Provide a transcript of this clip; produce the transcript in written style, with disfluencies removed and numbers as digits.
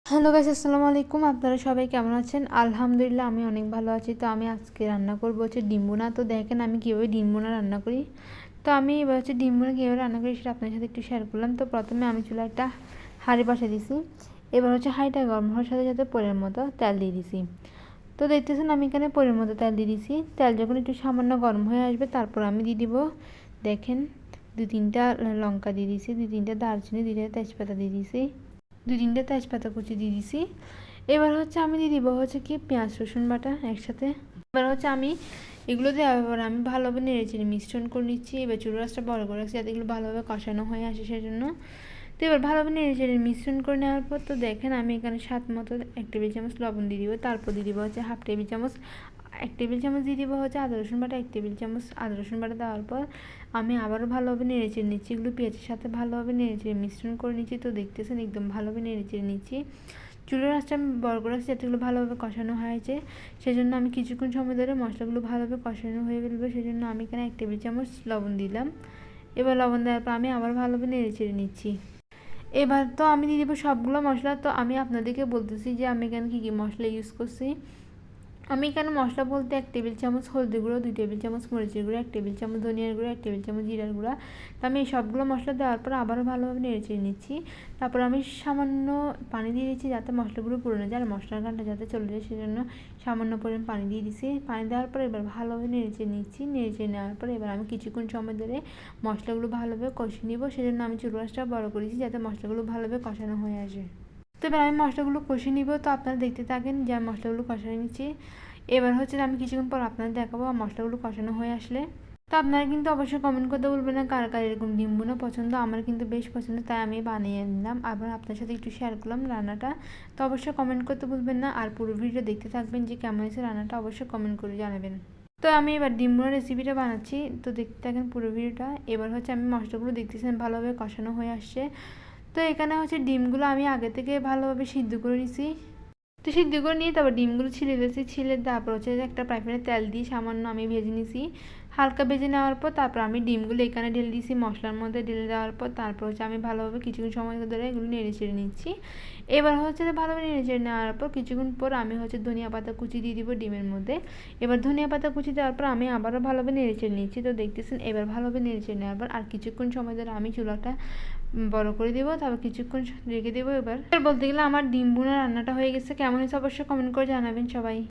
Hello guys, আসসালামু আলাইকুম। আপনারা সবাই কেমন আছেন? আলহামদুলিল্লাহ আমি অনেক ভালো আছি। তো আমি আজকে রান্না করব হচ্ছে ডিম ভুনা। তো দেখেন আমি কীভাবে ডিম ভুনা রান্না করি। তো আমি এবার হচ্ছে ডিম ভুনা কীভাবে রান্না করি সেটা আপনার সাথে একটু শেয়ার করলাম। তো প্রথমে আমি চুলায় একটা হাঁড়ি বসিয়ে দিছি। এবার হচ্ছে হাঁড়িটা গরম হওয়ার সাথে সাথে পরিমাণ মতো তেল দিয়ে দিছি। তো দেখতেছেন আমি এখানে পরিমাণ মতো তেল দিয়ে দিছি। তেল যখন একটু সামান্য গরম হয়ে আসবে তারপর আমি দিয়ে দিব, দেখেন, 2-3টা লঙ্কা দিয়ে দিছি, 2-3টা দারচিনি, 2টা তেজপাতা দিয়ে দিছি, 2-3টা তেজপাতা কুচি দিয়ে দিছি। এবার হচ্ছে আমি দিয়ে দিব হচ্ছে কি পেঁয়াজ রসুন বাটা একসাথে। এবার হচ্ছে আমি এগুলো দেওয়ার পর আমি ভালোভাবে নেড়েচেড়ে মিশ্রণ করে নিচ্ছি। এবার চুলা আঁচটা বড় করে রাখছি যাতে এগুলো ভালোভাবে কষানো হয়ে আসে সেজন্য। তো এবার ভালোভাবে নেড়েচেড়ে মিশ্রণ করে নেওয়ার পর তো দেখেন আমি এখানে স্বাদ মতো 1 টেবিল চামচ লবণ দিয়ে দিব। তারপর দিয়ে দিব হচ্ছে 1/2 টেবিল চামচ, 1 টেবিল চামচ দিয়ে দিব হচ্ছে আদা রসুন বাটা, 1 টেবিল চামচ আদা রসুন বাটা দেওয়ার পর আমি আবারও ভালোভাবে নেড়েচেড়ে নিচ্ছি। এগুলো পেঁয়াজের সাথে ভালোভাবে নেড়েচেড়ে মিশ্রণ করে নিচ্ছি। তো দেখতেছেন একদম ভালোভাবে নেড়েচেড়ে নিচ্ছি। চুলার আঁচটা আমি বড় করে রাখছি যাতে এগুলো ভালোভাবে কষানো হয়েছে। সেজন্য আমি কিছুক্ষণ সময় ধরে মশলাগুলো ভালোভাবে কষানো হয়ে ফেলবে, সেজন্য আমি এখানে 1 টেবিল চামচ লবণ দিলাম। এবার লবণ দেওয়ার পর আমি আবার ভালোভাবে নেড়েচেড়ে নিচ্ছি। এবার তো আমি দিয়ে দেবো সবগুলো মশলা। তো আমি আপনাদেরকে বলতেছি যে আমি এখানে কী কী মশলা ইউজ করছি। আমি এখানে মশলা বলতে 1 টেবিল চামচ হলদি গুঁড়ো, 2 টেবিল চামচ মরিচের গুঁড়ো, 1 টেবিল চামচ ধনিয়ার গুঁড়ো, 1 টেবিল চামচ জিরার গুঁড়া। তো আমি এই সবগুলো মশলা দেওয়ার পর আবারও ভালোভাবে নেড়েচেড়ে নিচ্ছি। তারপর আমি সামান্য পানি দিয়ে দিচ্ছি যাতে মশলাগুলো পুড়ে না যায় আর মশলার ঘানটা যাতে চলে যায়, সেজন্য সামান্য পরিমাণ পানি দিয়ে দিচ্ছি। পানি দেওয়ার পর এবার ভালোভাবে নেড়েচেড়ে নিচ্ছি। নেড়েচেড়ে নেওয়ার পর এবার আমি কিছুক্ষণ সময় ধরে মশলাগুলো ভালোভাবে কষিয়ে নিব, সেজন্য আমি চুলা আঁচটা বড় করেছি যাতে মশলাগুলো ভালোভাবে কষানো হয়ে আসে। তো এবার আমি মশলাগুলো কষিয়ে নিব। তো আপনারা দেখতে থাকেন যে আমি মশলাগুলো কষিয়ে নিচ্ছি। এবার হচ্ছে আমি কিছুক্ষণ পর আপনাদের দেখাবো মশলাগুলো কষানো হয়ে আসলে। তো আপনারা কিন্তু অবশ্যই কমেন্ট করতে ভুলবেন না কার কার এরকম ডিম ভুনা পছন্দ। আমার কিন্তু বেশ পছন্দ, তাই আমি বানিয়ে নিলাম, আবার আপনার সাথে একটু শেয়ার করলাম রান্নাটা। তো অবশ্যই কমেন্ট করতে ভুলবেন না, আর পুরো ভিডিও দেখতে থাকবেন যে কেমন হয়েছে রান্নাটা, অবশ্যই কমেন্ট করে জানাবেন। তো আমি এবার ডিম ভুনা রেসিপিটা বানাচ্ছি, তো দেখতে থাকেন পুরো ভিডিওটা। এবার হচ্ছে আমি মশলাগুলো দেখতেছেন ভালোভাবে কষানো হয়ে আসছে। তো এখানে হচ্ছে ডিমগুলো আমি আগে থেকে ভালোভাবে সিদ্ধ করে নিছি। তো সিদ্ধ করে নিয়ে তারপর ডিমগুলো ছিলে দিয়েছি। ছিলে তারপর হচ্ছে একটা ফ্রাই প্যানে তেল দিয়ে সামান্য আমি ভেজে নিয়েছি। হালকা ভেজে নেওয়ার পর তারপর আমি ডিমগুলো এখানে ঢেলে দিয়েছি মশলার মধ্যে। ঢেলে দেওয়ার পর তারপর হচ্ছে আমি ভালোভাবে কিছুক্ষণ সময় ধরে এগুলো নেড়ে চেড়ে নিচ্ছি। এবার হচ্ছে ভালোভাবে নেড়ে চেড়ে নেওয়ার পর কিছুক্ষণ পর আমি হচ্ছে ধনিয়া পাতা কুচি দিয়ে দিব ডিমের মধ্যে। এবার ধনিয়া পাতা কুচি দেওয়ার পর আমি আবারও ভালোভাবে নেড়ে চেড়ে নিচ্ছি। তো দেখতেছেন এবার ভালোভাবে নেড়ে চেড়ে নেওয়ার পর আর কিছুক্ষণ সময় ধরে আমি চুলাটা বড় করে দেবো, তারপর কিছুক্ষণ রেখে দেবো। এবার বলতে গেলে আমার ডিম ভুনা রান্নাটা হয়ে গেছে। কেমন হয়েছে অবশ্যই কমেন্ট করে জানাবেন সবাই।